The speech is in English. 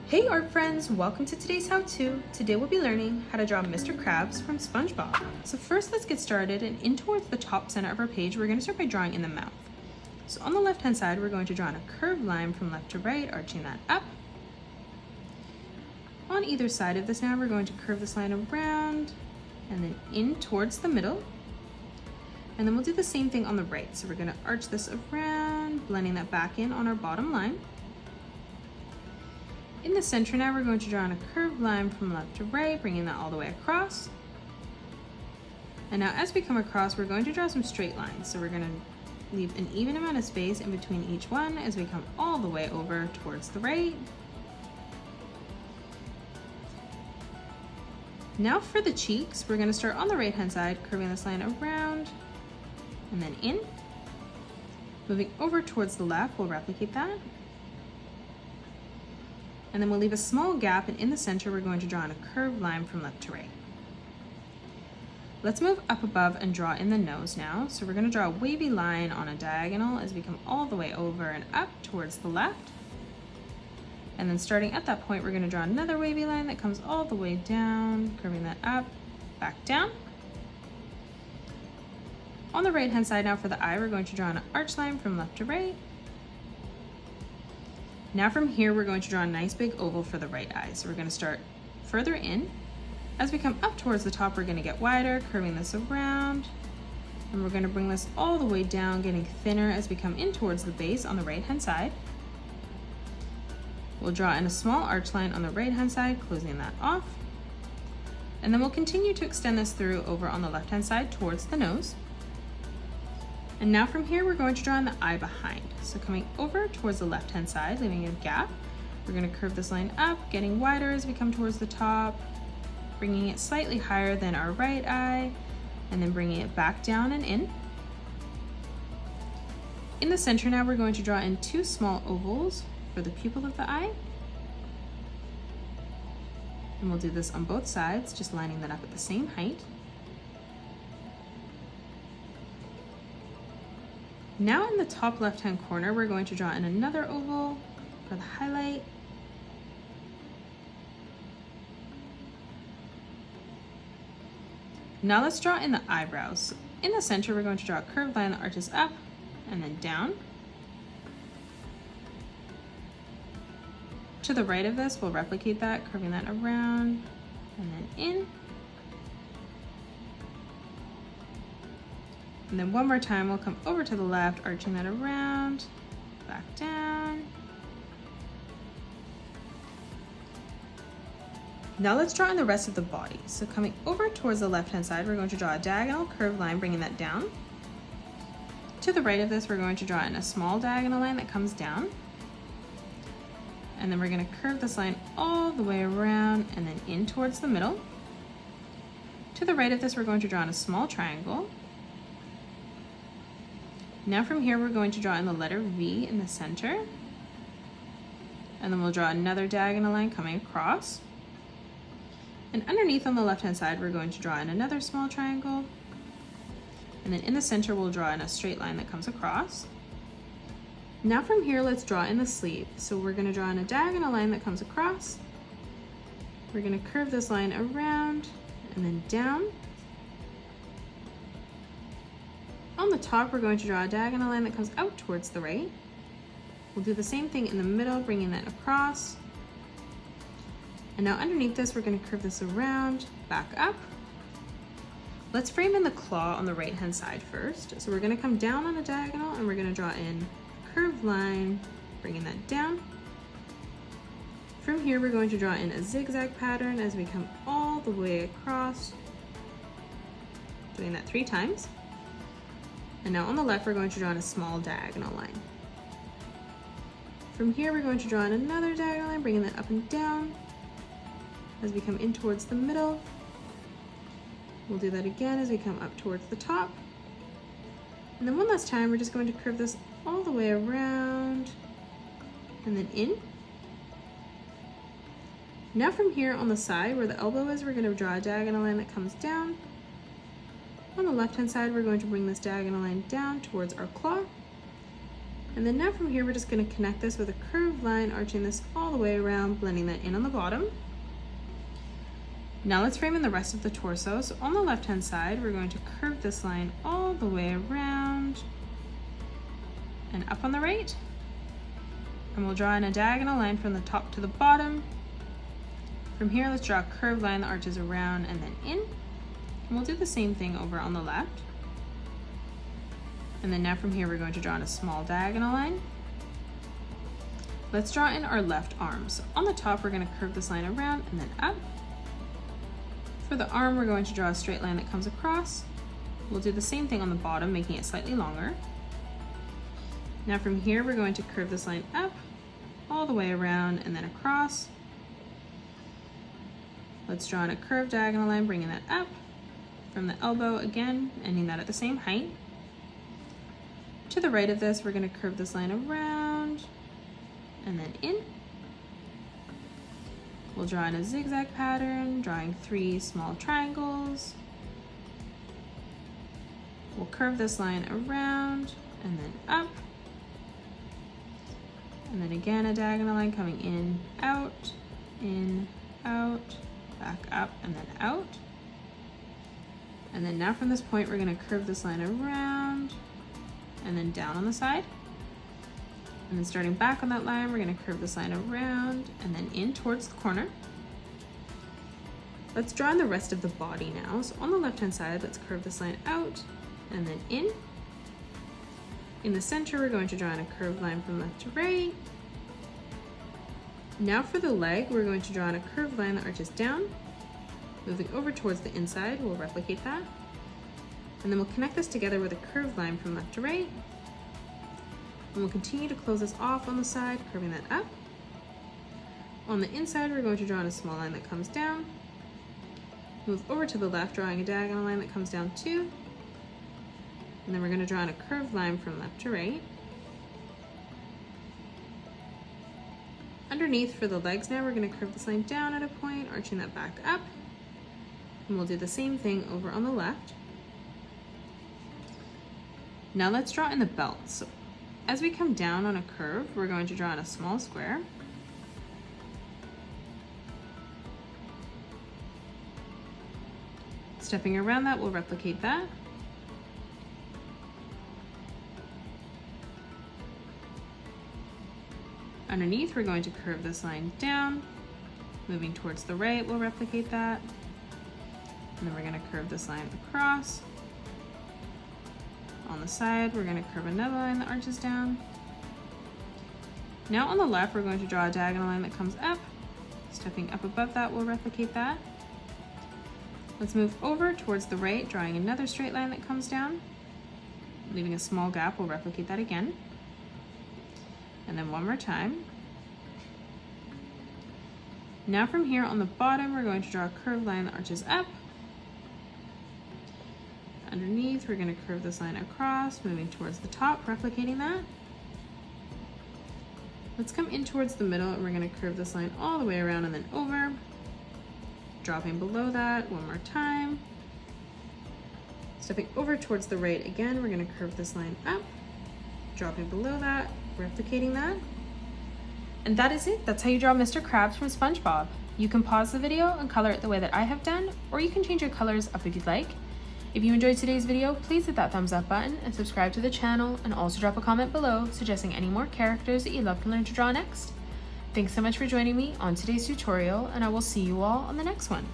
Hey art friends, welcome to today's how-to. Today we'll be learning how to draw Mr. Krabs from SpongeBob. So first let's get started, and in towards the top center of our page we're going to start by drawing in the mouth. So on the left hand side we're going to draw in a curved line from left to right, arching that up. On either side of this now we're going to curve this line around and then in towards the middle. And then we'll do the same thing on the right. So we're going to arch this around, blending that back in on our bottom line. In the center now, we're going to draw in a curved line from left to right, bringing that all the way across. And now as we come across, we're going to draw some straight lines. So we're going to leave an even amount of space in between each one as we come all the way over towards the right. Now for the cheeks, we're going to start on the right hand side, curving this line around and then in. Moving over towards the left, we'll replicate that. And then we'll leave a small gap, and in the center we're going to draw in a curved line from left to right. Let's move up above and draw in the nose now. So we're going to draw a wavy line on a diagonal as we come all the way over and up towards the left. And then starting at that point, we're going to draw another wavy line that comes all the way down, curving that up, back down. On the right hand side now for the eye, we're going to draw an arch line from left to right. Now from here, we're going to draw a nice big oval for the right eye. So we're going to start further in. As we come up towards the top, we're going to get wider, curving this around. And we're going to bring this all the way down, getting thinner as we come in towards the base on the right hand side. We'll draw in a small arch line on the right hand side, closing that off. And then we'll continue to extend this through over on the left hand side towards the nose. And now from here, we're going to draw in the eye behind. So coming over towards the left-hand side, leaving a gap, we're going to curve this line up, getting wider as we come towards the top, bringing it slightly higher than our right eye, and then bringing it back down and in. In the center now, we're going to draw in two small ovals for the pupil of the eye. And we'll do this on both sides, just lining that up at the same height. Now in the top left-hand corner, we're going to draw in another oval for the highlight. Now let's draw in the eyebrows. In the center, we're going to draw a curved line that arches up and then down. To the right of this, we'll replicate that, curving that around and then in. And then one more time, we'll come over to the left, arching that around, back down. Now let's draw in the rest of the body. So coming over towards the left-hand side, we're going to draw a diagonal curved line, bringing that down. To the right of this, we're going to draw in a small diagonal line that comes down. And then we're going to curve this line all the way around and then in towards the middle. To the right of this, we're going to draw in a small triangle. Now from here, we're going to draw in the letter V in the center. And then we'll draw another diagonal line coming across. And underneath on the left-hand side, we're going to draw in another small triangle. And then in the center, we'll draw in a straight line that comes across. Now from here, let's draw in the sleeve. So we're going to draw in a diagonal line that comes across. We're going to curve this line around and then down. On the top, we're going to draw a diagonal line that comes out towards the right. We'll do the same thing in the middle, bringing that across. And now underneath this, we're going to curve this around, back up. Let's frame in the claw on the right-hand side first. So we're going to come down on a diagonal and we're going to draw in a curved line, bringing that down. From here, we're going to draw in a zigzag pattern as we come all the way across, doing that 3 times. And now on the left, we're going to draw in a small diagonal line. From here, we're going to draw in another diagonal line, bringing that up and down as we come in towards the middle. We'll do that again as we come up towards the top. And then one last time, we're just going to curve this all the way around and then in. Now from here on the side where the elbow is, we're going to draw a diagonal line that comes down. On the left-hand side, we're going to bring this diagonal line down towards our claw. And then now from here, we're just going to connect this with a curved line, arching this all the way around, blending that in on the bottom. Now let's frame in the rest of the torso. So on the left-hand side, we're going to curve this line all the way around and up on the right. And we'll draw in a diagonal line from the top to the bottom. From here, let's draw a curved line that arches around and then in. And we'll do the same thing over on the left. And then now from here, we're going to draw in a small diagonal line. Let's draw in our left arm. So on the top, we're going to curve this line around and then up. For the arm, we're going to draw a straight line that comes across. We'll do the same thing on the bottom, making it slightly longer. Now from here, we're going to curve this line up, all the way around and then across. Let's draw in a curved diagonal line, bringing that up from the elbow again, ending that at the same height. To the right of this, we're going to curve this line around and then in. We'll draw in a zigzag pattern, drawing 3 small triangles. We'll curve this line around and then up. And then again, a diagonal line coming in, out, back up, and then out. And then now from this point, we're going to curve this line around and then down on the side. And then starting back on that line, we're going to curve this line around and then in towards the corner. Let's draw in the rest of the body now. So on the left-hand side, let's curve this line out and then in. In the center, we're going to draw in a curved line from left to right. Now for the leg, we're going to draw in a curved line that arches down. Moving over towards the inside, we'll replicate that. And then we'll connect this together with a curved line from left to right. And we'll continue to close this off on the side, curving that up. On the inside, we're going to draw in a small line that comes down. Move over to the left, drawing a diagonal line that comes down too. And then we're going to draw in a curved line from left to right. Underneath for the legs now, we're going to curve this line down at a point, arching that back up. And we'll do the same thing over on the left. Now let's draw in the belt. So as we come down on a curve, we're going to draw in a small square. Stepping around that, we'll replicate that. Underneath, we're going to curve this line down. Moving towards the right, we'll replicate that. And then we're going to curve this line across. On the side, we're going to curve another line that arches down. Now on the left, we're going to draw a diagonal line that comes up. Stepping up above that, we'll replicate that. Let's move over towards the right, drawing another straight line that comes down. Leaving a small gap, we'll replicate that again. And then one more time. Now from here on the bottom, we're going to draw a curved line that arches up. Underneath, we're going to curve this line across, moving towards the top, replicating that. Let's come in towards the middle, and we're going to curve this line all the way around and then over. Dropping below that one more time. Stepping over towards the right again, we're going to curve this line up. Dropping below that, replicating that. And that is it. That's how you draw Mr. Krabs from SpongeBob. You can pause the video and color it the way that I have done, or you can change your colors up if you'd like. If you enjoyed today's video, please hit that thumbs up button and subscribe to the channel, and also drop a comment below suggesting any more characters that you'd love to learn to draw next. Thanks so much for joining me on today's tutorial, and I will see you all on the next one.